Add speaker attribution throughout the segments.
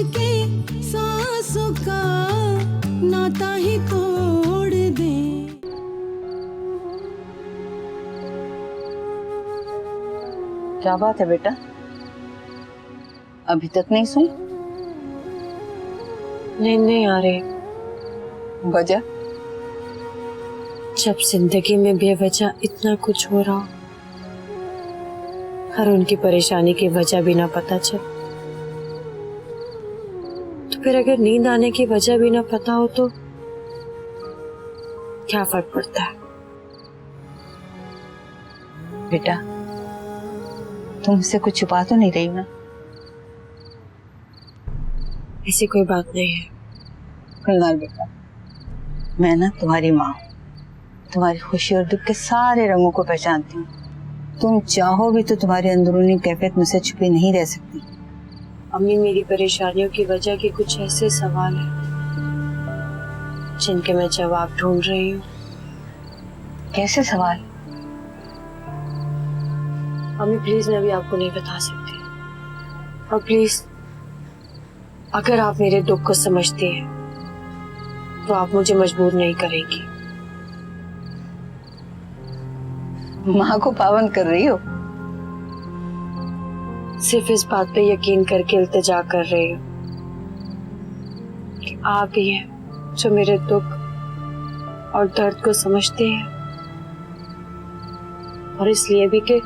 Speaker 1: के सांसों का नाता ही तोड़ दे।
Speaker 2: क्या बात है बेटा, अभी तक नहीं सोई?
Speaker 3: नींद नहीं आ रही।
Speaker 2: वजह?
Speaker 3: जब जिंदगी में बेवजह इतना कुछ हो रहा और उनकी परेशानी की वजह भी ना पता चल, तो फिर अगर नींद आने की वजह भी ना पता हो तो क्या फर्क पड़ता है?
Speaker 2: बेटा तुमसे कुछ छुपा तो नहीं रही ना?
Speaker 3: ऐसी कोई बात नहीं है।
Speaker 2: कुणाल बेटा, मैं ना तुम्हारी माँ हूँ, तुम्हारी खुशी और दुख के सारे रंगों को पहचानती हूँ। तुम चाहो भी तो तुम्हारी अंदरूनी कैफियत मुझसे छुपी नहीं रह सकती।
Speaker 3: अम्मी, मेरी परेशानियों की वजह के कुछ ऐसे सवाल हैं जिनके मैं जवाब ढूंढ रही हूँ।
Speaker 2: कैसे सवाल?
Speaker 3: अम्मी प्लीज, मैं भी आपको नहीं बता सकती। और प्लीज, अगर आप मेरे दुख को समझती हैं तो आप मुझे मजबूर नहीं करेंगी।
Speaker 2: माँ को पाबंद कर रही हो?
Speaker 3: सिर्फ इस बात पे यकीन करके इल्तिजा कर रही हूँ कि आप ही हैं जो मेरे दुख और दर्द को समझते हैं, और इसलिए भी कि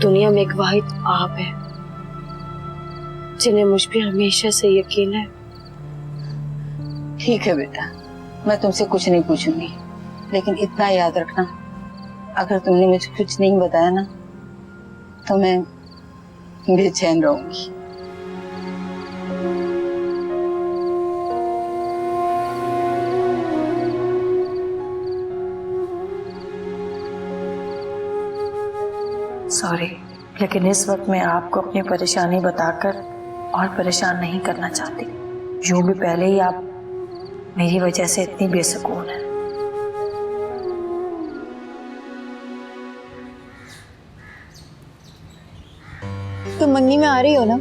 Speaker 3: दुनिया में एक वाहिद आप है जिन्हें मुझ पे हमेशा से यकीन है।
Speaker 2: ठीक है बेटा, मैं तुमसे कुछ नहीं पूछूंगी, लेकिन इतना याद रखना, अगर तुमने मुझे कुछ नहीं बताया ना तो मैं बेचैन रहूंगी।
Speaker 4: सॉरी, लेकिन इस वक्त मैं आपको अपनी परेशानी बताकर और परेशान नहीं करना चाहती। यूं भी पहले ही आप मेरी वजह से इतनी बेसुकून है।
Speaker 5: तुम मंगनी में आ रही हो ना?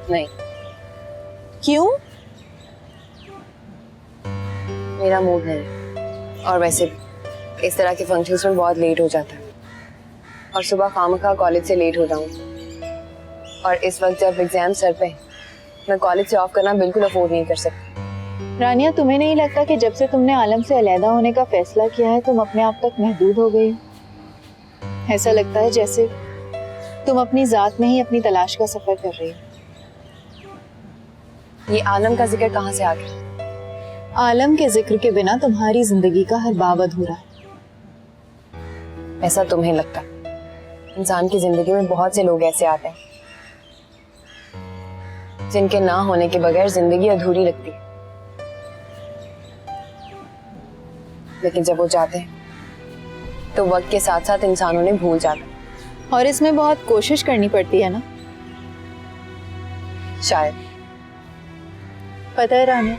Speaker 3: नहीं,
Speaker 5: क्यों?
Speaker 3: मेरा मूड नहीं, और वैसे भी इस तरह के फंक्शंस में बहुत लेट हो जाता है, और सुबह खामखा कॉलेज से लेट हो जाऊँ, और इस वक्त जब एग्जाम सर पे, मैं कॉलेज से ऑफ करना बिल्कुल अफोर्ड नहीं कर सकती।
Speaker 5: रानिया, तुम्हें नहीं लगता कि जब से तुमने आलम से अलहदा होने का फैसला किया है तुम अपने आप तक महदूद हो गई? ऐसा लगता है जैसे तुम अपनी जात में ही अपनी तलाश का सफर कर रही हो।
Speaker 3: ये आलम का जिक्र कहाँ से आ गया?
Speaker 5: आलम के जिक्र के बिना तुम्हारी जिंदगी का हर बाब अधूरा है।
Speaker 3: ऐसा तुम्हें लगता? इंसान की जिंदगी में बहुत से लोग ऐसे आते हैं जिनके ना होने के बगैर जिंदगी अधूरी लगती है, लेकिन जब वो जाते हैं तो वक्त के साथ साथ इंसान उन्हें भूल जाता है।
Speaker 5: और इसमें बहुत कोशिश करनी पड़ती है ना?
Speaker 3: शायद।
Speaker 5: पता है रानिया,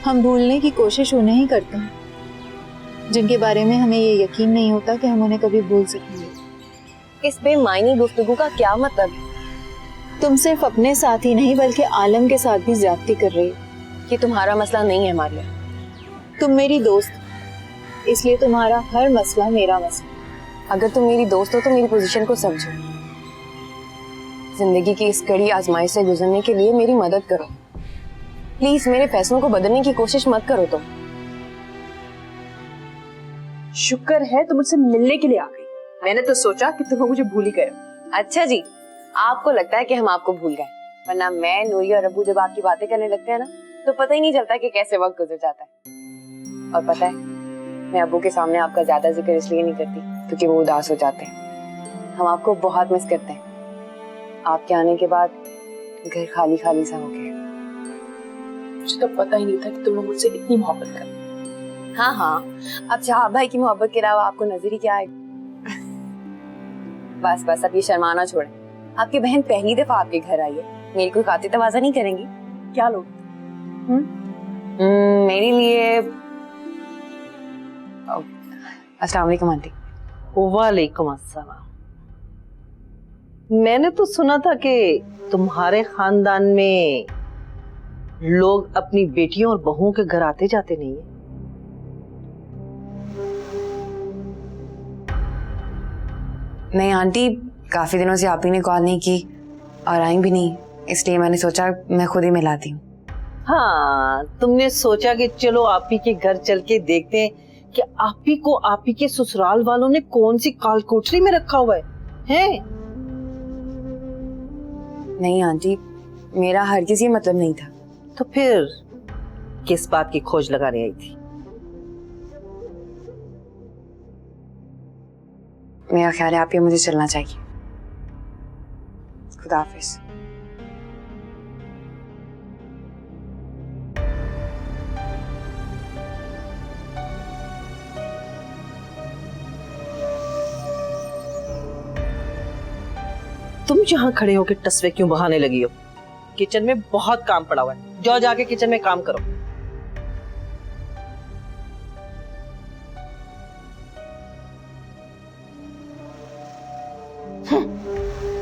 Speaker 5: हम भूलने की कोशिश उन्हें ही करते हैं जिनके बारे में हमें ये यकीन नहीं होता कि हम उन्हें कभी भूल सकेंगे।
Speaker 3: इस बेमायनी गुफ्तगू का क्या मतलब है?
Speaker 5: तुम सिर्फ अपने साथ ही नहीं बल्कि आलम के साथ भी ज्यादती कर रही हो।
Speaker 3: कि तुम्हारा मसला नहीं है हमारे लिए।
Speaker 5: तुम मेरी दोस्त, इसलिए तुम्हारा हर मसला मेरा मसला।
Speaker 3: अगर तुम मेरी दोस्त हो तो मेरी पोजीशन को समझो। जिंदगी की इस कड़ी आजमाइश से गुजरने के लिए मेरी मदद करो प्लीज। मेरे फैसलों को बदलने की कोशिश मत करो तुम।
Speaker 6: शुक्र है तुम मुझसे मिलने के लिए आ गई। मैंने तो सोचा कि तुम मुझे भूल ही गए।
Speaker 3: अच्छा जी, आपको लगता है कि हम आपको भूल गए, वरना मैं, नूरी और अब्बू जब आपकी बातें करने लगते हैं ना तो पता ही नहीं चलता कि कैसे वक्त गुजर जाता है। और पता है, मैं अब्बू के सामने आपका ज्यादा जिक्र इसलिए नहीं करती क्योंकि वो उदास हो जाते हैं। हम आपको बहुत मिस करते हैं। आपके आने के बाद घर खाली खाली सा हो गया।
Speaker 6: मुझे तो पता ही नहीं था कि तुम लोग मुझसे इतनी मोहब्बत कर।
Speaker 3: हाँ हाँ, अब शाह भाई की मोहब्बत के अलावा आपको नजर ही क्या आएगा। बस बस, अब ये शर्माना छोड़ें। आपकी बहन पहली दफा आपके घर आई है, मेरी कोई खातिर तवाज़ा नहीं करेंगी
Speaker 6: क्या लोग?
Speaker 3: मेरे लिए अस्सलाम वालेकुम आंटी।
Speaker 7: वालेकुम अस्सलाम। मैंने तो सुना था कि तुम्हारे खानदान में लोग अपनी बेटियों और बहुओं के घर आते जाते नहीं है।
Speaker 3: नहीं आंटी, काफी दिनों से आप ही ने कॉल नहीं की और आई भी नहीं, इसलिए मैंने सोचा मैं खुद ही मिलाती हूँ।
Speaker 7: हाँ, तुमने सोचा कि चलो आप ही के घर चल के देखते हैं कि आप ही को आप ही के ससुराल वालों ने कौन सी कालकोठरी में रखा हुआ है?
Speaker 3: नहीं आंटी, मेरा हर किसी मतलब नहीं था।
Speaker 7: तो फिर किस बात की खोज लगाने आई थी?
Speaker 3: मेरा ख्याल है आप ही मुझे चलना चाहिए। खुदा हाफिज।
Speaker 7: तुम यहाँ खड़े होकर टसवे क्यों बहाने लगी हो? किचन में बहुत काम पड़ा हुआ है, जाओ जाके किचन में काम करो।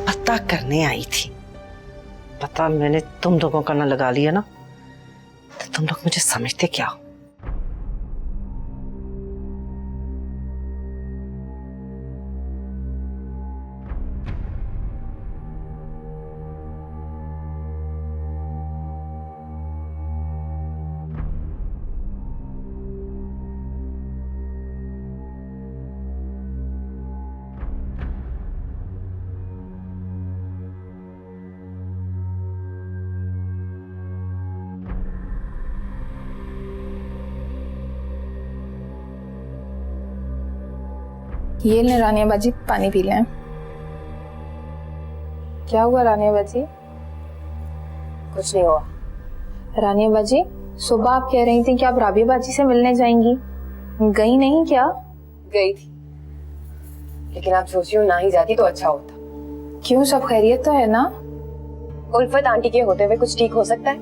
Speaker 7: पता करने आई थी। पता मैंने तुम लोगों का ना लगा लिया ना, तो तुम लोग मुझे समझते क्या हो?
Speaker 8: ये ले रानिया बाजी, पानी पी लें। क्या हुआ रानिया बाजी?
Speaker 3: कुछ नहीं हुआ।
Speaker 8: रानिया बाजी, सुबह आप कह रही थी कि आप राबिया बाजी से मिलने जाएंगी, गई नहीं क्या?
Speaker 3: गई थी, लेकिन आप सोच रही हो ना ही जाती तो अच्छा होता।
Speaker 8: क्यों, सब खैरियत तो है ना?
Speaker 3: उल्फत आंटी के होते हुए कुछ ठीक हो सकता है?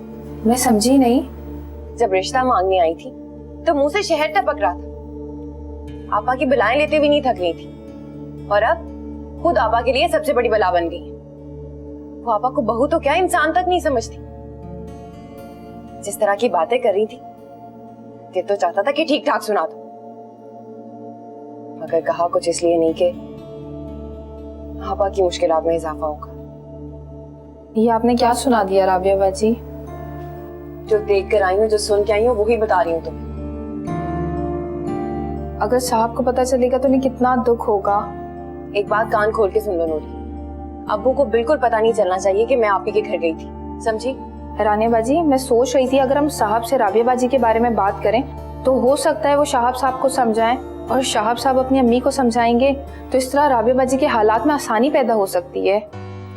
Speaker 8: मैं समझी नहीं।
Speaker 3: जब रिश्ता मांगने आई थी तो मुंह से शहद टपक रहा था। आपा की बलाएं लेते भी नहीं थक रही थी, और अब खुद आपा के लिए सबसे बड़ी बला बन गई। वो आपा को बहू तो क्या इंसान तक नहीं समझती। जिस तरह की बातें कर रही थी, ये तो चाहता था कि ठीक ठाक सुना दो, मगर कहा कुछ इसलिए नहीं कि आपा की मुश्किलात में इजाफा होगा।
Speaker 8: ये आपने क्या सुना दिया राबिया बाजी?
Speaker 3: जो देख कर आई हूँ, जो सुन के आई हूँ, वही बता रही हूँ तुम्हें।
Speaker 8: अगर साहब को पता चलेगा तो उन्हें कितना दुख होगा।
Speaker 3: एक बात कान खोल के सुन लो नूरी, अब्बू को बिल्कुल पता नहीं चलना चाहिए कि मैं आप ही के घर गई थी, समझी?
Speaker 8: रानिया बाजी, मैं सोच रही थी अगर हम साहब से राबिया बाजी के बारे में बात करें तो हो सकता है वो शाहब साहब को समझाएं, और शाहब साहब अपनी अम्मी को समझाएंगे तो इस तरह राबिया बाजी के हालात में आसानी पैदा हो सकती है।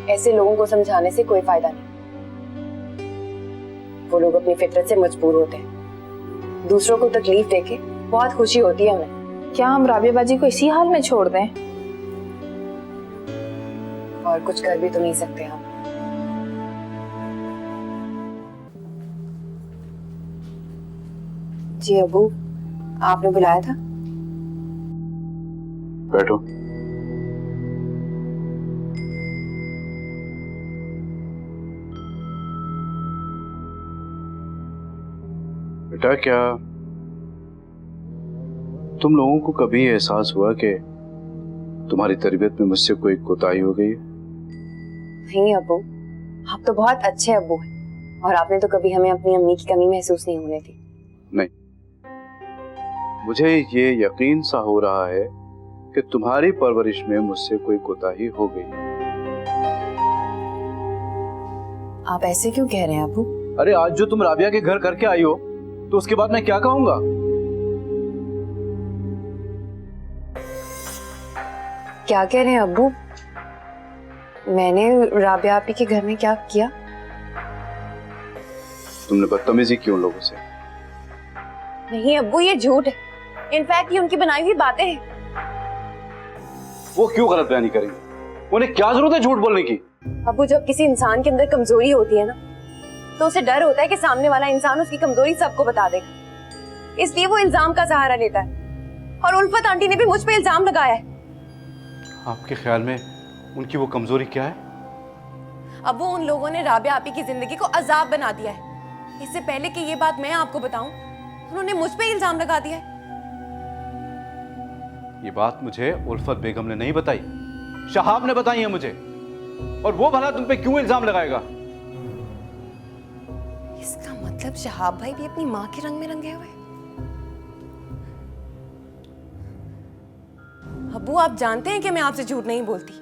Speaker 3: ऐसे लोगों को समझाने से कोई फायदा नहीं। वो लोग अपनी फितरत से मजबूर होते हैं। दूसरों को तकलीफ देके बहुत खुशी होती है उन्हें।
Speaker 8: क्या हम राबिया बाजी को इसी हाल में छोड़ दें?
Speaker 3: और कुछ कर भी तो नहीं सकते हम। जी अबू, आपने बुलाया था?
Speaker 9: बैठो। बेटा, क्या तुम लोगों को कभी एहसास हुआ कि तुम्हारी तरबियत में मुझसे कोई कोताही हो गई है?
Speaker 3: नहीं अबू, आप तो बहुत अच्छे अबू हैं, और आपने तो कभी हमें अपनी अम्मी की कमी महसूस नहीं होने दी।
Speaker 9: नहीं, मुझे ये यकीन सा हो रहा है कि तुम्हारी परवरिश में मुझसे कोई कोताही हो गई।
Speaker 3: आप ऐसे क्यों कह रहे हैं अबू?
Speaker 9: अरे आज जो तुम राबिया के घर करके आई हो, तो उसके बाद मैं क्या कहूंगा?
Speaker 3: क्या कह रहे हैं अब्बू? मैंने राबिया आपी के घर में क्या किया?
Speaker 9: तुमने बदतमीजी की उन लोगों से।
Speaker 3: नहीं अब्बू, ये झूठ है। इनफैक्ट ये उनकी बनाई हुई बातें हैं।
Speaker 9: वो क्यों गलत बयानी करेंगे? उन्हें क्या जरूरत है झूठ बोलने की?
Speaker 3: अब्बू, जब किसी इंसान के अंदर कमजोरी होती है ना, तो उसे डर होता है कि सामने वाला इंसान उसकी कमजोरी सबको बता देगा, इसलिए वो इल्जाम का सहारा लेता है। और उल्फत आंटी ने भी मुझ पे इल्जाम लगाया है।
Speaker 9: आपके ख्याल में उनकी वो कमजोरी क्या है?
Speaker 3: अबू, उन लोगों ने राबिया आपी की जिंदगी को अजाब बना दिया है। इससे पहले कि ये बात मैं आपको बताऊं, उन्होंने मुझ पे इल्जाम लगा दिया है।
Speaker 9: ये बात मुझे उल्फत बेगम ने नहीं बताई, शहाब ने बताई है मुझे। और वो भला तुम पे क्यों इल्जाम लगाएगा?
Speaker 3: इसका मतलब शहाब भाई भी अपनी माँ के रंग में रंगे हुए। अबू, आप जानते हैं कि मैं आपसे झूठ नहीं बोलती,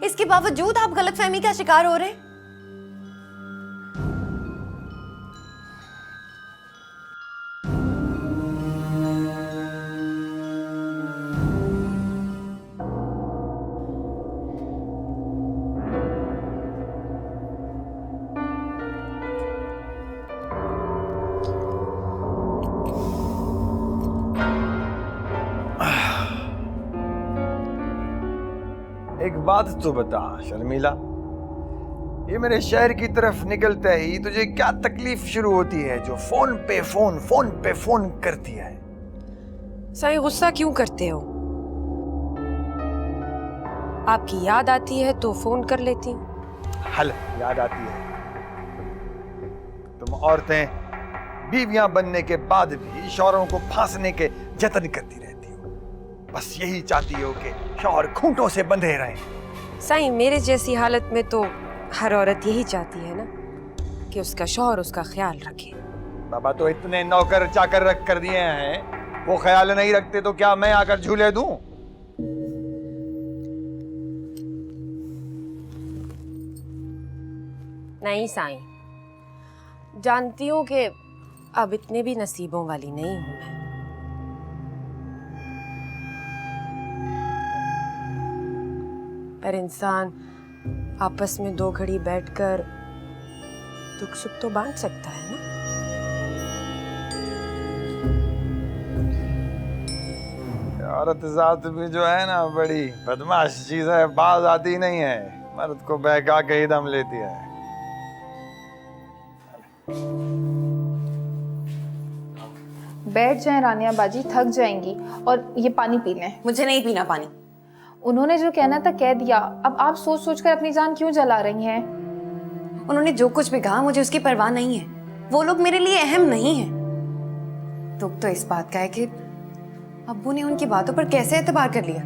Speaker 3: इसके बावजूद आप गलतफहमी का शिकार हो रहे हैं।
Speaker 10: एक बात तो बता शर्मिला, ये मेरे शहर की तरफ निकलते ही तुझे क्या तकलीफ शुरू होती है जो फोन पे फोन करती है?
Speaker 11: साईं, गुस्सा क्यों करते हो? आपकी याद आती है तो फोन कर लेती हूँ।
Speaker 10: हल याद आती है। तुम औरतें बीवियां बनने के बाद भी शौहरों को फांसने के जतन करती रहती हो, बस यही चाहती हो कि शौहर खूंटों से बंधे रहें।
Speaker 11: साईं, मेरे जैसी हालत में तो हर औरत यही चाहती है ना कि उसका शौहर उसका ख्याल रखे।
Speaker 10: बाबा तो इतने नौकर चाकर रख कर दिए हैं, वो ख्याल नहीं रखते तो क्या मैं आकर झूले दूं?
Speaker 11: नहीं साईं, जानती हूँ कि अब इतने भी नसीबों वाली नहीं हूं मैं। पर इंसान आपस में दो घड़ी बैठकर दुख सुख तो बांट सकता है ना।
Speaker 10: औरत जात भी जो है ना बड़ी बदमाश चीज है, बाज आती नहीं है, मर्द को बहका के ही दम लेती है।
Speaker 5: बैठ जाएं रानिया बाजी, थक जाएंगी, और ये पानी पी लें।
Speaker 3: मुझे नहीं पीना पानी।
Speaker 5: उन्होंने जो कहना था कह दिया, अब आप सोच सोच कर अपनी जान क्यों जला रही हैं?
Speaker 3: उन्होंने जो कुछ भी कहा मुझे उसकी परवाह नहीं है, वो लोग मेरे लिए अहम नहीं है। दुख तो इस बात का है कि अब्बू ने उनकी बातों पर कैसे एतबार कर लिया।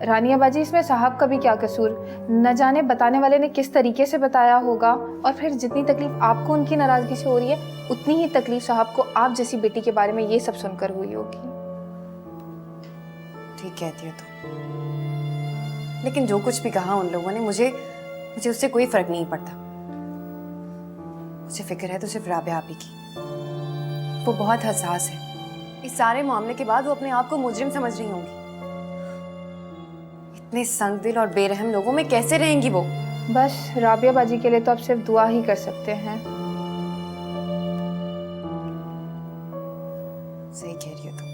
Speaker 5: रानिया बाजी, इसमें साहब का भी क्या कसूर? न जाने बताने वाले ने किस तरीके से बताया होगा, और फिर जितनी तकलीफ आपको उनकी नाराजगी से हो रही है उतनी ही तकलीफ साहब को आप जैसी बेटी के बारे में ये सब सुनकर हुई होगी।
Speaker 3: ठीक कहती हो तो, लेकिन जो कुछ भी कहा उन लोगों ने, मुझे उससे कोई फर्क नहीं पड़ता। मुझे फिक्र है तो सिर्फ राबिया आपी की। वो बहुत हसास है। इस सारे मामले के बाद वो अपने आप को मुजरिम समझ रही होंगी। इतने संगदिल और बेरहम लोगों में कैसे रहेंगी वो?
Speaker 5: बस राबिया बाजी के लिए तो आप सिर्फ दुआ ही कर सकते हैं।
Speaker 3: सही कह रही हो तुम।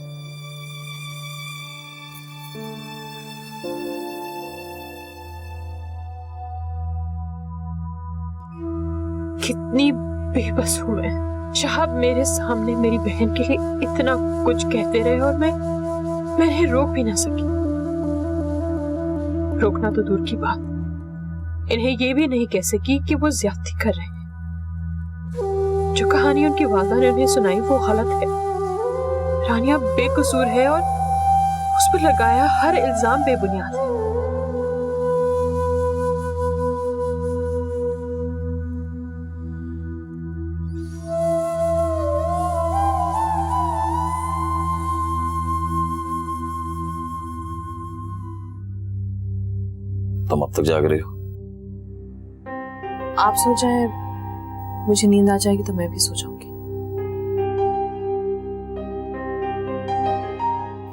Speaker 12: कितनी बेबस हूं मैं। शहाब मेरे सामने मेरी बहन के लिए इतना कुछ कहते रहे और मैंने रोक भी ना सकी। रोकना तो दूर की बात, इन्हें ये भी नहीं कह सकी कि वो ज्यादती कर रहे हैं। जो कहानी उनकी वालदा ने उन्हें सुनाई वो गलत है। रानिया बेकसूर है और उस पर लगाया हर इल्जाम बेबुनियाद है।
Speaker 13: तुम अब तक जाग रही हो?
Speaker 11: आप सो जाए, मुझे नींद आ जाएगी तो मैं भी सो जाऊंगी।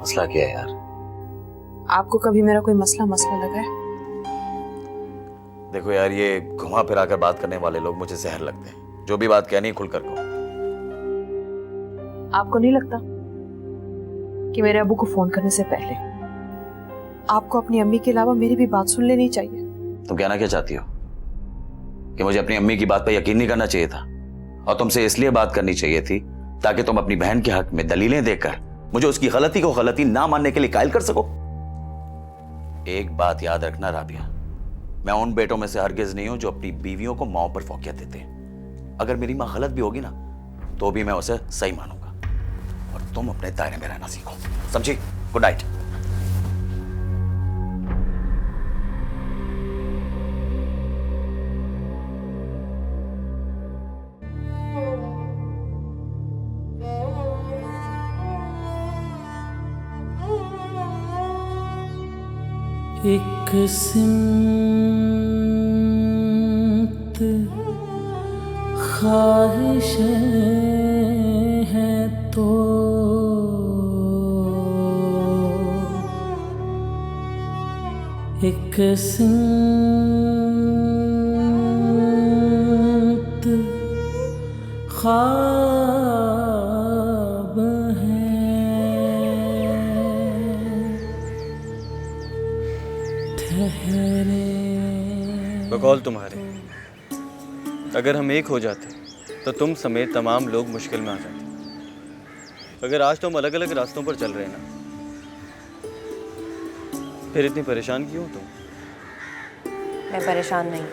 Speaker 13: मसला क्या है यार?
Speaker 11: आपको कभी मेरा कोई मसला लगा है?
Speaker 13: देखो यार, ये घुमा फिरा कर बात करने वाले लोग मुझे जहर लगते हैं। जो भी बात कहनी है खुलकर कहो।
Speaker 11: आपको नहीं लगता कि मेरे अब्बू को फोन करने से पहले आपको अपनी अम्मी के अलावा मेरी भी बात सुन लेनी चाहिए?
Speaker 13: तुम कहना क्या चाहती हो? कि मुझे अपनी अम्मी की बात पर यकीन नहीं करना चाहिए था, और तुमसे इसलिए बात करनी चाहिए थी ताकि तुम अपनी बहन के हक में दलीलें देकर मुझे उसकी गलती को गलती ना मानने के लिए कायल कर सको। एक बात याद रखना राबिया, मैं उन बेटों में से हरगिज नहीं हूं जो अपनी बीवियों को माओ पर फौकियत देते हैं। अगर मेरी माँ गलत भी होगी ना तो भी मैं उसे सही मानूंगा, और तुम अपने दायरे में रहना सीखो, समझी? Good night.
Speaker 1: एक सिमत ख्वाहिशें हैं तो एक सिमत ख्वाब
Speaker 14: बकौल तुम्हारे, अगर हम एक हो जाते तो तुम समेत तमाम लोग मुश्किल में आ जाते। अगर आज तुम अलग अलग रास्तों पर चल रहे ना, फिर इतनी परेशान क्यों हो तुम?
Speaker 3: मैं परेशान नहीं।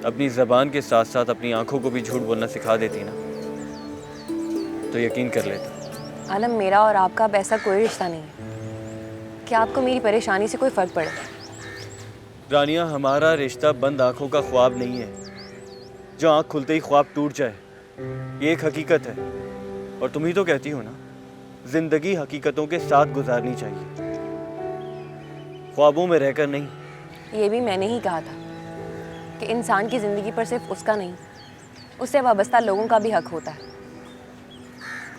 Speaker 14: अपनी जबान के साथ साथ अपनी आंखों को भी झूठ बोलना सिखा देती ना तो यकीन कर लेता।
Speaker 3: आलम, मेरा और आपका अब ऐसा कोई रिश्ता नहीं है कि आपको मेरी परेशानी से कोई फर्क पड़े।
Speaker 14: रानिया, हमारा रिश्ता बंद आंखों का ख्वाब नहीं है जो आंख खुलते ही ख्वाब टूट जाए। ये एक हकीकत है, और तुम ही तो कहती हो ना, जिंदगी हकीकतों के साथ गुजारनी चाहिए, ख्वाबों में रहकर नहीं।
Speaker 3: ये भी मैंने ही कहा था कि इंसान की ज़िंदगी पर सिर्फ उसका नहीं, उससे वाबस्ता लोगों का भी हक होता है।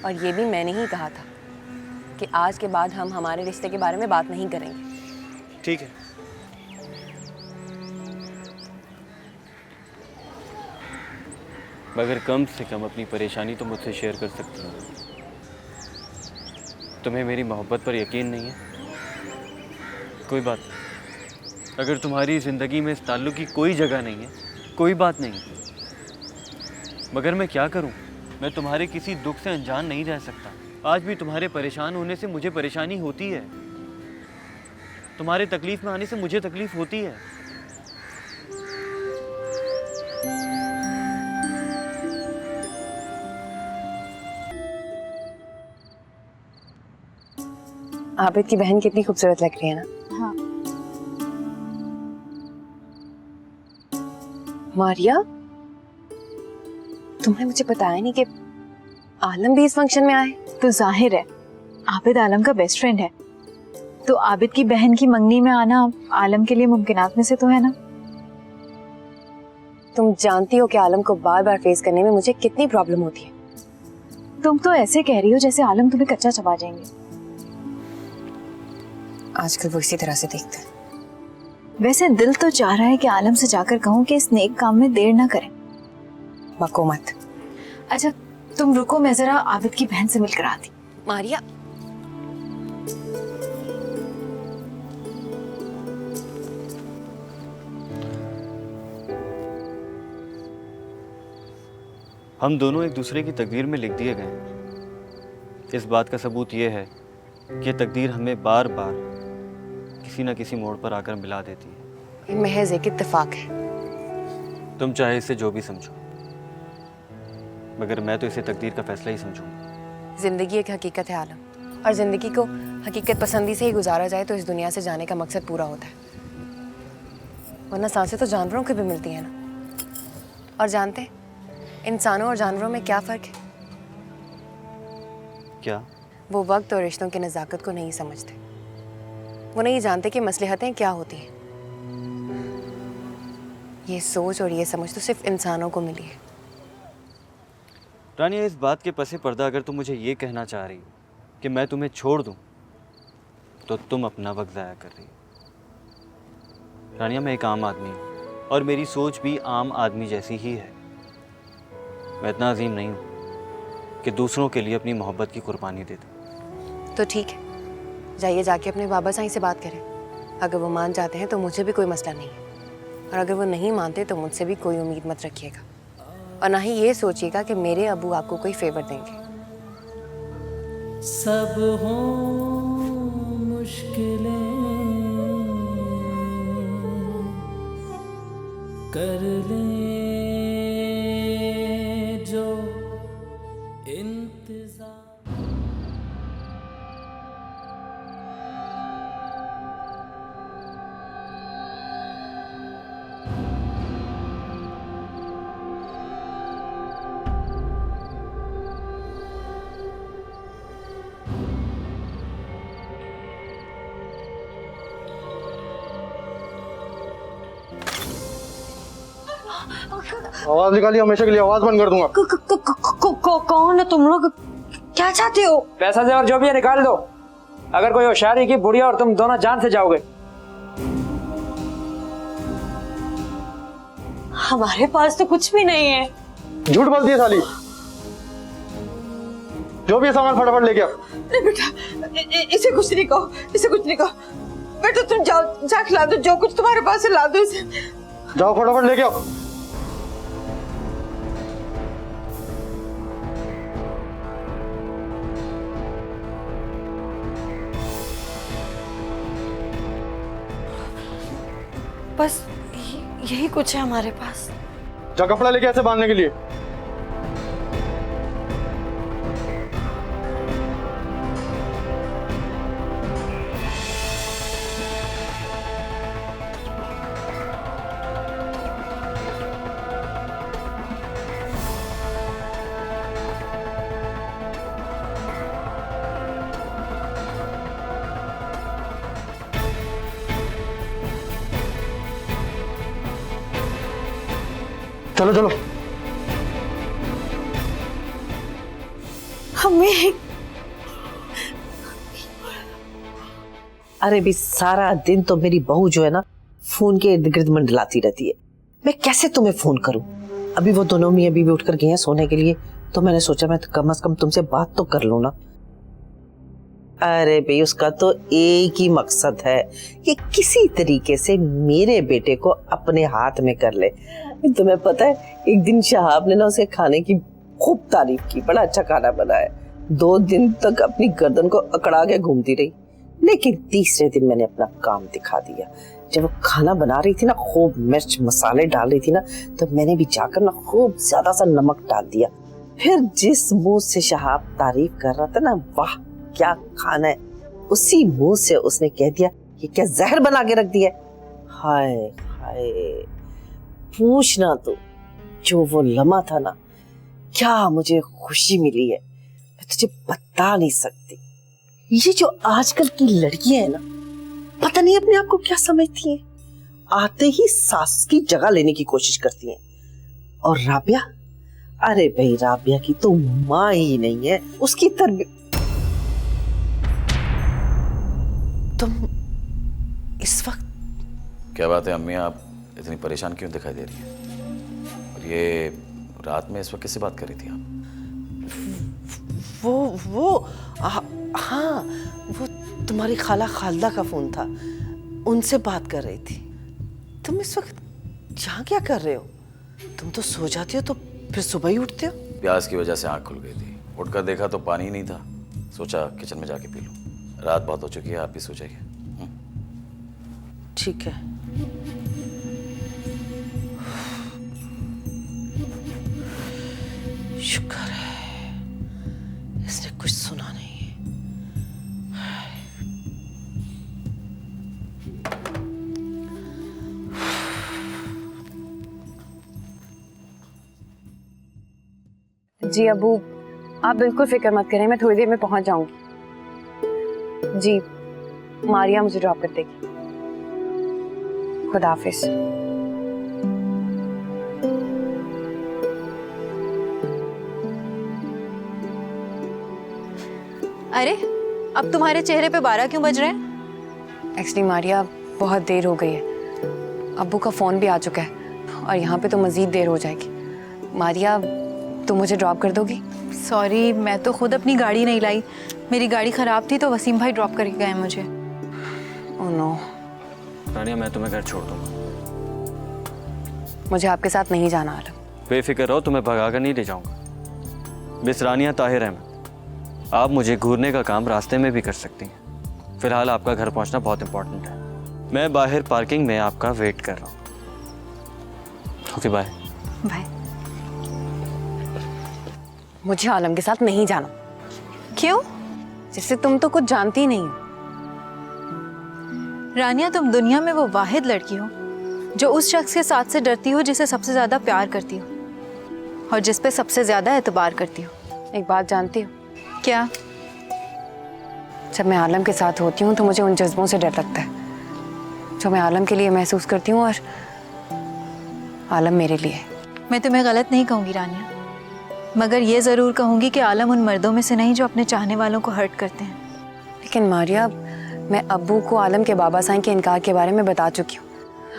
Speaker 3: और ये भी मैंने ही कहा था कि आज के बाद हम हमारे रिश्ते के बारे में बात नहीं करेंगे।
Speaker 14: ठीक है, मगर कम से कम अपनी परेशानी तो मुझसे शेयर कर सकती हो। तुम्हें मेरी मोहब्बत पर यकीन नहीं है? कोई बात नहीं, अगर तुम्हारी ज़िंदगी में इस ताल्लुक़ की कोई जगह नहीं है, कोई बात नहीं, मगर मैं क्या करूं? मैं तुम्हारे किसी दुख से अनजान नहीं रह सकता। आज भी तुम्हारे परेशान होने से मुझे परेशानी होती है, तुम्हारे तकलीफ़ में आने से मुझे तकलीफ़ होती है।
Speaker 3: आबिद की बहन कितनी खूबसूरत लग रही है ना?
Speaker 5: हाँ।
Speaker 3: मारिया, तुमने मुझे बताया नहीं कि आलम भी इस फंक्शन में आए।
Speaker 5: तो जाहिर है आबिद आलम का बेस्ट फ्रेंड है, तो आबिद की बहन की मंगनी में आना आलम के लिए मुमकिनात में से तो है ना।
Speaker 3: तुम जानती हो कि आलम को बार बार फेस करने में मुझे कितनी प्रॉब्लम होती है।
Speaker 5: तुम तो ऐसे कह रही हो जैसे आलम तुम्हें कच्चा चबा जाएंगे।
Speaker 3: आजकल वो इसी तरह से देखते हैं।
Speaker 5: वैसे दिल तो चाह रहा है कि आलम से जाकर कहूँ कि इस नेक काम में देर ना करें।
Speaker 3: बको मत।
Speaker 5: अच्छा तुम रुको, मैं जरा आबिद की बहन से मिलकर आती।
Speaker 3: मारिया,
Speaker 14: हम दोनों एक दूसरे की तकदीर में लिख दिए गए। इस बात का सबूत ये है कि तकदीर हमें बार बार किसी न किसी मोड़ पर आकर मिला देती है।
Speaker 3: ये महज एक इत्तेफाक है।
Speaker 14: तुम चाहे इसे जो भी समझो, मगर मैं तो इसे तकदीर का फैसला ही समझूंगा।
Speaker 3: जिंदगी एक हकीकत है आलम, और जिंदगी को हकीकत पसंदी से ही गुजारा जाए तो इस दुनिया से जाने का मकसद पूरा होता है। वरना सांसें तो जानवरों को भी मिलती हैं ना। और जानते हैं इंसानों और जानवरों में क्या फ़र्क है?
Speaker 14: क्या?
Speaker 3: वो वक्त और रिश्तों की नज़ाकत को नहीं समझते। वो नहीं जानते कि मसलहतें क्या होती हैं। ये सोच और ये समझ तो सिर्फ इंसानों को मिली है।
Speaker 14: रानिया, इस बात के पसे पर्दा अगर तुम मुझे ये कहना चाह रही हो कि मैं तुम्हें छोड़ दूं, तो तुम अपना वक्त ज़ाया कर रही हो। रानिया, मैं एक आम आदमी हूँ और मेरी सोच भी आम आदमी जैसी ही है। मैं इतना अजीम नहीं हूँ कि दूसरों के लिए अपनी मोहब्बत की कुर्बानी दे दूँ।
Speaker 3: तो ठीक है, जाइए जाके अपने बाबा साईं से बात करें। अगर वो मान जाते हैं तो मुझे भी कोई मसला नहीं है, और अगर वो नहीं मानते तो मुझसे भी कोई उम्मीद मत रखिएगा, और ना ही ये सोचिएगा कि मेरे अबू आपको कोई फेवर देंगे।
Speaker 1: सब हो मुश्किलें कर ले जो इंतजार।
Speaker 15: आवाज निकालिए, हमेशा के लिए आवाज बंद कर दूंगा।
Speaker 7: कौन है तुम लोग? क्या चाहते हो?
Speaker 16: पैसा जेवर जो भी है निकाल दो। अगर कोई होशियारी की बुढ़िया और तुम दोनों जान से जाओगे।
Speaker 7: हमारे पास तो कुछ भी नहीं है।
Speaker 15: झूठ बोलती है साली। जो भी है सामान फटाफट लेके आओ।
Speaker 17: नहीं बेटा, इसे कुछ नहीं कहो, इसे कुछ नहीं कहो। बेटा तुम जाओ, जा खिला दो, जो कुछ तुम्हारे पास है ला दो इसे।
Speaker 15: जाओ फटाफट लेके आओ।
Speaker 4: बस यही कुछ है हमारे पास।
Speaker 15: जा कपड़ा लेके ऐसे बांधने के लिए। चलो चलो।
Speaker 7: हमें अरे भी सारा दिन तो मेरी बहू जो है ना फोन के इर्द गिर्द मंडलाती रहती है। मैं कैसे तुम्हें फोन करूं? अभी वो दोनों मियां बीवी उठकर गए हैं सोने के लिए, तो मैंने सोचा मैं तो कम से कम तुमसे बात तो कर लूं ना। अरे भाई उसका तो एक ही मकसद है कि किसी तरीके से मेरे बेटे को अपने हाथ में कर ले। तुम्हें पता है एक दिन शहाब ने ना उसे खाने की खूब तारीफ की, बड़ा अच्छा खाना बनाया। 2 दिन तक अपनी गर्दन को अकड़ा के घूमती रही, लेकिन तीसरे दिन मैंने अपना काम दिखा दिया। जब वो खाना बना रही थी ना, खूब मिर्च मसाले डाल रही थी ना, तो मैंने भी जाकर ना खूब ज्यादा सा नमक डाल दिया। फिर जिस मुंह से शहाब तारीफ कर रहा था ना, वाह क्या खाना है, उसी मुंह से उसने कह दिया कि क्या जहर बना के रख दिया। हाय हाय, पूछना तो जो वो लम्हा था ना, क्या मुझे खुशी मिली है मैं तुझे बता नहीं सकती। ये जो आजकल की लड़कियां हैं ना, पता नहीं अपने आप को क्या समझती हैं, आते ही सास की जगह लेने की कोशिश करती हैं। और राबिया, अरे भाई राबिया की तो माँ ही नहीं है, उसकी तरबियत। तुम इस वक्त
Speaker 13: क्या बात है अम्मी, आप इतनी परेशान क्यों दिखाई दे रही हैं? और ये रात में इस वक्त किससे बात कर रही थी आप?
Speaker 7: हाँ, वो तुम्हारी खाला खालदा का फोन था, उनसे बात कर रही थी। तुम इस वक्त यहाँ क्या कर रहे हो? तुम तो सो जाती हो तो फिर सुबह ही उठते हो।
Speaker 13: प्यास की वजह से आंख खुल गई थी, उठकर देखा तो पानी ही नहीं था, सोचा किचन में जाके पी लूं। रात बहुत हो चुकी है, आप भी सो जाइए।
Speaker 7: ठीक है। शुक्र है इसने कुछ सुना नहीं है।
Speaker 3: जी अबू, आप बिल्कुल फिक्र मत करें, मैं थोड़ी देर में पहुंच जाऊंगी। जी मारिया मुझे ड्रॉप कर देगी। खुदा हाफिज।
Speaker 5: अरे अब तुम्हारे चेहरे पे 12 क्यों बज रहे हैं?
Speaker 3: एक्चुअली मारिया बहुत देर हो गई है, अब्बू का फोन भी आ चुका है और यहाँ पे तो मजीद देर हो जाएगी। मारिया तुम मुझे ड्रॉप कर दोगी?
Speaker 5: सॉरी, मैं तो खुद अपनी गाड़ी नहीं लाई, मेरी गाड़ी खराब थी तो वसीम भाई ड्रॉप करके गए मुझे।
Speaker 3: Oh no.
Speaker 14: रानिया मैं तुम्हें घर छोड़ दूंगा।
Speaker 3: मुझे आपके साथ नहीं जाना आलम।
Speaker 14: बेफिक्र रहो, तुम्हें भगा कर नहीं ले जाऊंगा। मिस रानिया ताहिर अहमद, आप मुझे घूरने का काम रास्ते में भी कर सकती हैं। फिलहाल आपका घर पहुंचना बहुत इंपॉर्टेंट है। मैं बाहर पार्किंग में आपका वेट कर रहा हूँ। Okay bye.
Speaker 5: बाय।
Speaker 3: मुझे आलम के साथ नहीं जाना।
Speaker 5: क्यों?
Speaker 3: जिससे तुम तो कुछ जानती ही नहीं हो।
Speaker 5: रानिया, तुम दुनिया में वो वाहिद लड़की हो जो उस शख्स के साथ से डरती हो जिसे सबसे ज्यादा प्यार करती हो और जिस पे सबसे ज्यादा एतबार करती हो।
Speaker 3: एक बात जानती हो?
Speaker 5: क्या?
Speaker 3: जब मैं आलम के साथ होती हूँ तो मुझे उन जज्बों से डर लगता है जो मैं आलम के लिए महसूस करती हूँ और आलम मेरे लिए।
Speaker 5: मैं तुम्हें गलत नहीं कहूँगी रानिया, मगर ये ज़रूर कहूँगी कि आलम उन मर्दों में से नहीं जो अपने चाहने वालों को हर्ट करते हैं।
Speaker 3: लेकिन मारिया, मैं अब्बू को आलम के बाबा साईं के इनकार के बारे में बता चुकी हूँ।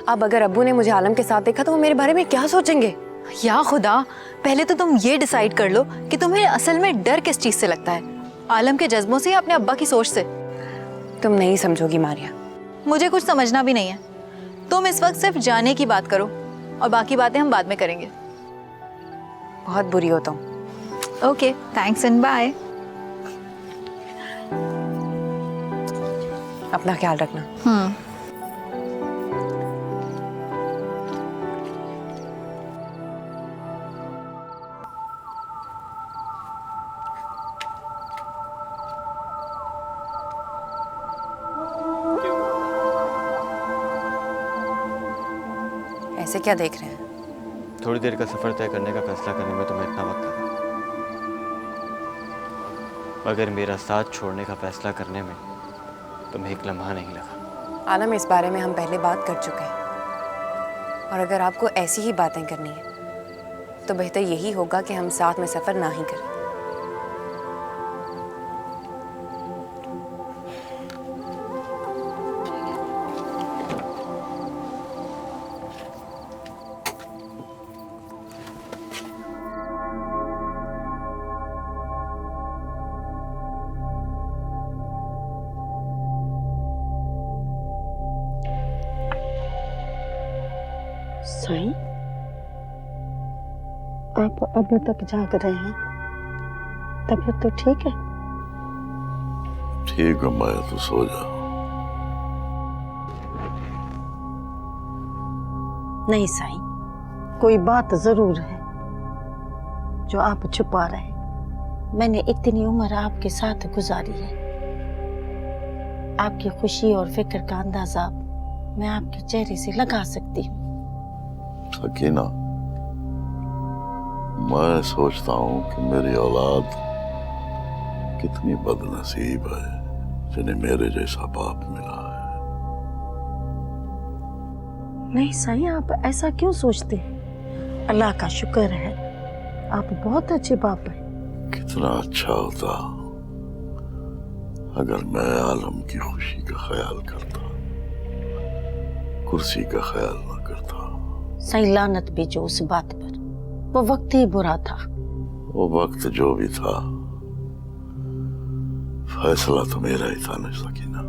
Speaker 3: अब अगर अब्बू ने मुझे आलम के साथ देखा तो वो मेरे बारे में क्या सोचेंगे?
Speaker 5: या खुदा, पहले तो तुम ये डिसाइड कर लो कि तुम्हें असल में डर किस चीज़ से लगता है, आलम के जज्बों से या अपने अब्बा की सोच से?
Speaker 3: तुम नहीं समझोगी मारिया।
Speaker 5: मुझे कुछ समझना भी नहीं है। तुम इस वक्त सिर्फ जाने की बात करो और बाकी बातें हम बाद में करेंगे।
Speaker 3: बहुत बुरी हो तुम।
Speaker 5: Okay, thanks and bye.
Speaker 3: अपना ख्याल रखना। ऐसे क्या देख रहे हैं?
Speaker 14: थोड़ी देर का सफर तय करने का फैसला करने में तुम्हें इतना वक्त लगा, मगर मेरा साथ छोड़ने का फैसला करने में तुम्हें एक लम्हा नहीं लगा।
Speaker 3: आलम, इस बारे में हम पहले बात कर चुके हैं और अगर आपको ऐसी ही बातें करनी है तो बेहतर यही होगा कि हम साथ में सफर ना ही करें।
Speaker 7: साईं, आप अभी तक जाग रहे हैं? तबीयत तो ठीक है?
Speaker 18: ठीक है माया, तो सो जा।
Speaker 7: नहीं साईं, कोई बात जरूर है जो आप छुपा रहे हैं। मैंने इतनी उम्र आपके साथ गुजारी है, आपकी खुशी और फिक्र का अंदाजा मैं आपके चेहरे से लगा सकती हूँ।
Speaker 18: सकीना, मैं सोचता हूँ कि मेरी औलाद कितनी बदनसीब है जिन्हें मेरे जैसा बाप मिला है।
Speaker 7: नहीं साईं, आप ऐसा क्यों सोचते हैं? अल्लाह का शुक्र है, आप बहुत अच्छे बाप हैं।
Speaker 18: कितना अच्छा होता अगर मैं आलम की खुशी का ख्याल करता, कुर्सी का ख्याल न करता।
Speaker 7: साईं, लानत भी जो उस बात पर, वो वक्त ही बुरा था।
Speaker 18: वो वक्त जो भी था, फैसला तो मेरा ही था न सकीना।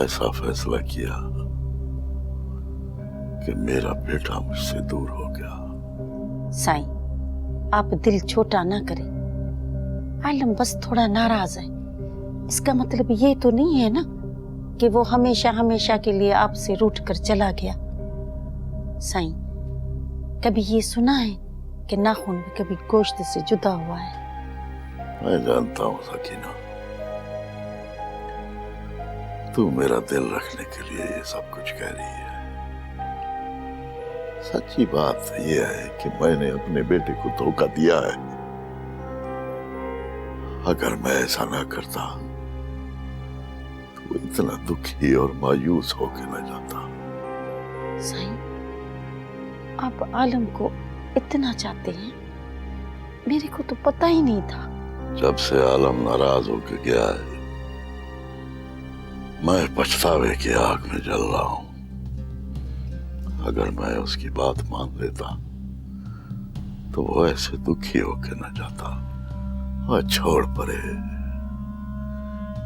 Speaker 18: ऐसा फैसला किया कि मेरा बेटा मुझसे दूर हो गया।
Speaker 7: साईं, आप दिल छोटा ना करें। आलम बस थोड़ा नाराज है, इसका मतलब ये तो नहीं है ना कि वो हमेशा हमेशा के लिए आपसे रूठ कर चला गया। साईं, कभी ये सुना है कि नाखून भी कभी गोश्त से जुदा हुआ है?
Speaker 18: मैं जानता हूँ सकीना, तू मेरा दिल रखने के लिए ये सब कुछ कह रही है। सच्ची बात यह है कि मैंने अपने बेटे को धोखा दिया है। अगर मैं ऐसा ना करता तो इतना दुखी और मायूस होकर न जाता।
Speaker 7: साईं, आप आलम को इतना चाहते हैं, मेरे को तो पता ही नहीं था।
Speaker 18: जब से आलम नाराज होकर गया है, मैं पछतावे की आग में जल रहा हूं। अगर मैं उसकी बात मान लेता तो वो ऐसे दुखी होकर न जाता। और छोड़ परे,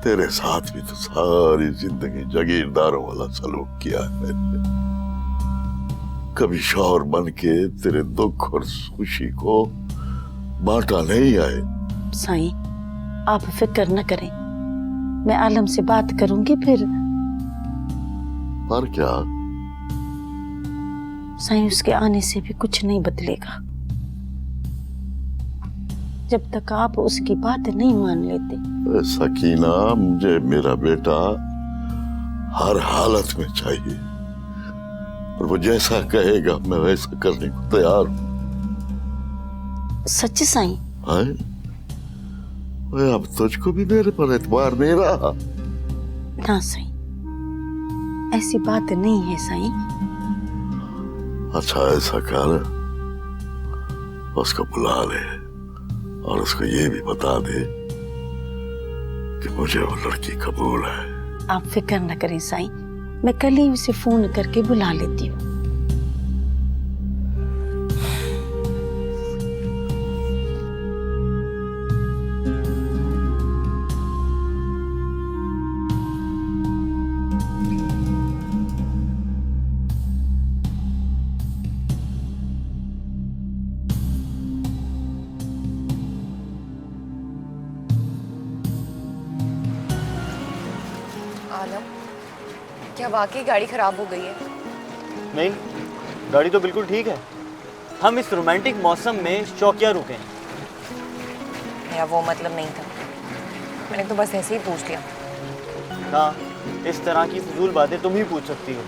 Speaker 18: तेरे साथ भी तो सारी जिंदगी जागीरदारों वाला सलूक किया है मैंने। कभी शौहर बन के तेरे दुख और खुशी को बांटा नहीं आए।
Speaker 7: साईं, आप फिक्र न करें, मैं आलम से बात करूंगी। फिर
Speaker 18: पर क्या?
Speaker 4: साईं उसके आने से भी कुछ नहीं बदलेगा। जब तक आप उसकी बात नहीं मान लेते।
Speaker 18: सकीना, मुझे मेरा बेटा हर हालत में चाहिए और वो जैसा कहेगा मैं वैसा करने को तैयार हूं।
Speaker 4: सच्ची साईं?
Speaker 18: हाँ, अब तुझको भी मेरे पर एतबार नहीं रहा।
Speaker 4: ना साईं, ऐसी बात नहीं है साईं।
Speaker 18: अच्छा ऐसा कर, उसको बुला ले और उसको ये भी बता दे कि मुझे वो लड़की कबूल है।
Speaker 4: आप फिक्र न करें साईं, मैं कल ही उसे फोन करके बुला लेती हूँ।
Speaker 3: आलम, क्या वाकई गाड़ी खराब हो गई है?
Speaker 14: नहीं, गाड़ी तो बिल्कुल ठीक है। हम इस रोमांटिक मौसम में चौकिया रुके हैं।
Speaker 3: मेरा वो मतलब नहीं था, मैंने तो बस ऐसे ही पूछ लिया।
Speaker 14: हाँ, इस तरह की फजूल बातें तुम ही पूछ सकती हो।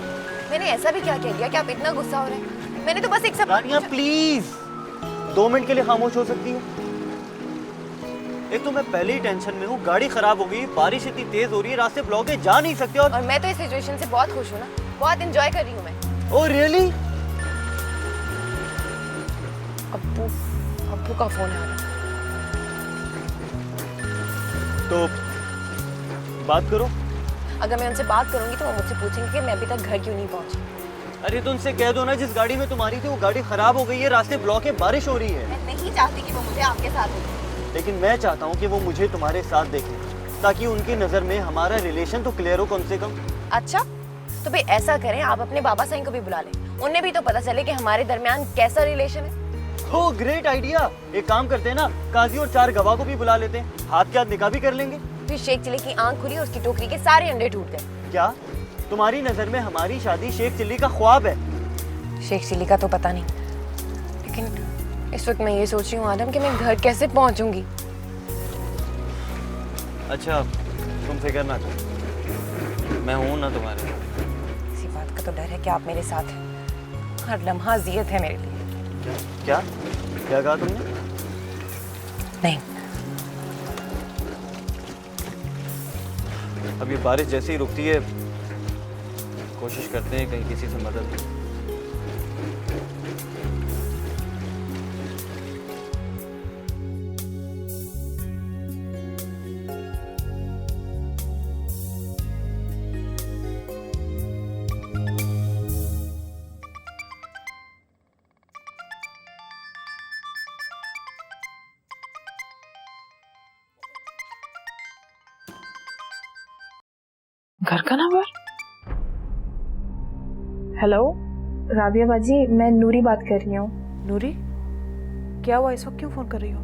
Speaker 3: मैंने ऐसा भी क्या कह दिया कि आप इतना गुस्सा हो रहे हैं? मैंने तो बस एक सब।
Speaker 14: रानिया प्लीज 2 मिनट के लिए खामोश हो सकती हो? एक तो मैं पहले ही टेंशन में हूँ, गाड़ी खराब हो गई, बारिश इतनी तेज हो रही है, रास्ते ब्लॉक है, जा नहीं सकते। और
Speaker 3: मैं तो इस सिचुएशन से बहुत खुश हूँ ना, बहुत एंजॉय कर रही हूँ मैं।
Speaker 14: Oh really?
Speaker 3: अब्बू का फोन आ रहा है।
Speaker 14: तो बात करो।
Speaker 3: अगर मैं उनसे बात करूंगी तो वो मुझसे पूछेंगे कि मैं अभी तक घर क्यों नहीं पहुंची।
Speaker 14: अरे तो उनसे कह दो ना, जिस गाड़ी में तुम्हारी थी वो गाड़ी खराब हो गई है, रास्ते ब्लॉक है, बारिश हो रही है।
Speaker 3: मैं नहीं चाहती कि वो मुझे आपके साथ हो,
Speaker 14: लेकिन मैं चाहता हूँ कि वो मुझे तुम्हारे साथ देखें, ताकि उनकी नजर में हमारा रिलेशन तो क्लियर हो कम से कम।
Speaker 3: अच्छा, तो भाई ऐसा करें, आप अपने बाबा साईं को भी बुला लें, उन्हें भी तो पता चले कि हमारे दरमियान कैसा रिलेशन है।
Speaker 14: हो ग्रेट आइडिया। एक काम करते हैं ना, काजी और 4 गवाह को भी बुला लेते हैं, हाथ के हाथ निकाह भी कर लेंगे।
Speaker 3: फिर शेख चिल्ली की आंख खुली और उसकी टोकरी के सारे अंडे टूट गए।
Speaker 14: क्या तुम्हारी नजर में हमारी शादी शेख चिल्ली का ख्वाब है?
Speaker 3: शेख चिल्ली का तो पता नहीं, लेकिन इस वक्त मैं ये सोच रही हूँ आदम कि मैं घर कैसे पहुंचूंगी।
Speaker 14: अच्छा तुम फिक्र ना करो, मैं हूं ना तुम्हारे।
Speaker 3: इसी बात का तो डर है कि आप मेरे साथ हैं, हर लम्हा जियत है मेरे लिए।
Speaker 14: क्या क्या कहा तुमने?
Speaker 3: नहीं,
Speaker 14: अब ये बारिश जैसे ही रुकती है कोशिश करते हैं कहीं किसी से मदद लें।
Speaker 12: घर का नंबर? हेलो
Speaker 8: राबिया बाजी, मैं नूरी बात कर रही हूँ।
Speaker 12: नूरी, क्या हुआ? इस वक्त क्यों फोन कर रही हो?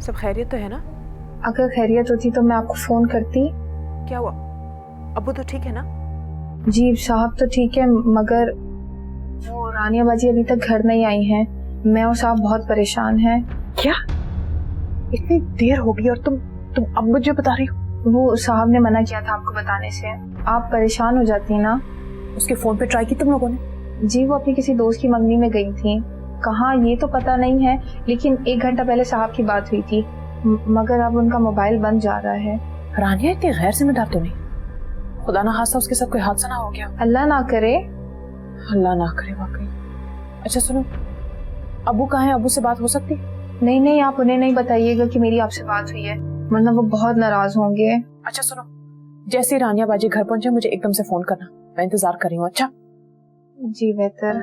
Speaker 12: सब खैरियत तो है ना?
Speaker 8: अगर खैरियत होती तो मैं आपको फोन करती।
Speaker 12: क्या हुआ? अब्बू तो ठीक है ना?
Speaker 8: जी साहब तो ठीक है, मगर वो रानिया बाजी अभी तक घर नहीं आई हैं। मैं और साहब बहुत परेशान हैं।
Speaker 12: क्या? इतनी देर हो गई और तुम अब मुझे बता रही हो?
Speaker 8: वो साहब ने मना किया था आपको बताने से, आप परेशान हो जाती ना।
Speaker 12: उसके फोन पे ट्राई की तुम लोगों ने?
Speaker 8: जी वो अपनी किसी दोस्त की मंगनी में गई थी, कहाँ ये तो पता नहीं है, लेकिन 1 घंटा पहले साहब की बात हुई थी, मगर अब उनका मोबाइल बंद जा रहा है।
Speaker 12: रानिया इतनी गैर जिम्मेदार तो नहीं, खुदा ना खास्ता उसके साथ कोई हादसा ना हो गया।
Speaker 8: अल्लाह ना करे।
Speaker 12: अल्लाह ना करे वाकई। अच्छा सुनो, अब्बू कहाँ है? अब्बू से बात हो सकती?
Speaker 8: नहीं, आप उन्हें नहीं बताइएगा कि मेरी आपसे बात हुई है, वरना वो बहुत नाराज होंगे।
Speaker 12: अच्छा सुनो, जैसे रानिया बाजी घर पहुंचे मुझे एकदम से फोन करना, मैं इंतजार कर रही हूँ। अच्छा
Speaker 8: जी बेहतर।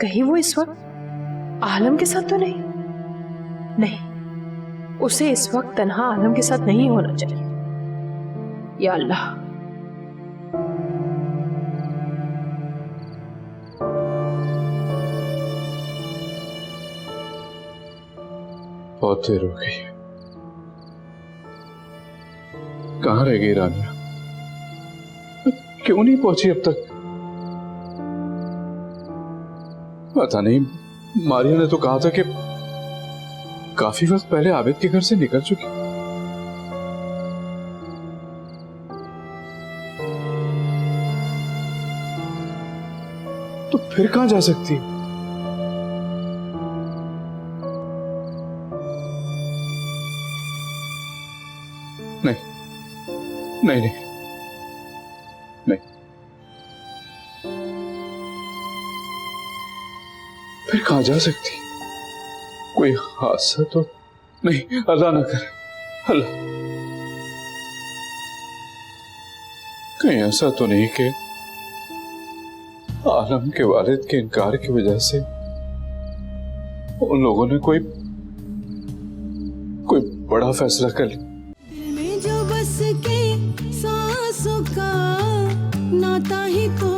Speaker 12: कहीं वो इस वक्त आलम के साथ तो नहीं? नहीं, उसे इस वक्त तन्हा आलम के साथ नहीं होना चाहिए। या अल्लाह।
Speaker 19: बहुत देर हो गई, कहाँ रह गई रानिया? क्यों नहीं पहुंची अब तक? पता नहीं, मारिया ने तो कहा था कि काफी वक्त पहले आबिद के घर से निकल चुकी। तो फिर कहां जा सकती है? नहीं नहीं नहीं, फिर कहां जा सकती? कोई हादसा तो नहीं, अल्लाह ना करे, अल्लाह। कहीं ऐसा तो नहीं कि आलम के वालिद के इनकार की वजह से उन लोगों ने कोई बड़ा फैसला कर लिया।
Speaker 20: जो बस के सांसों का नाता ही तो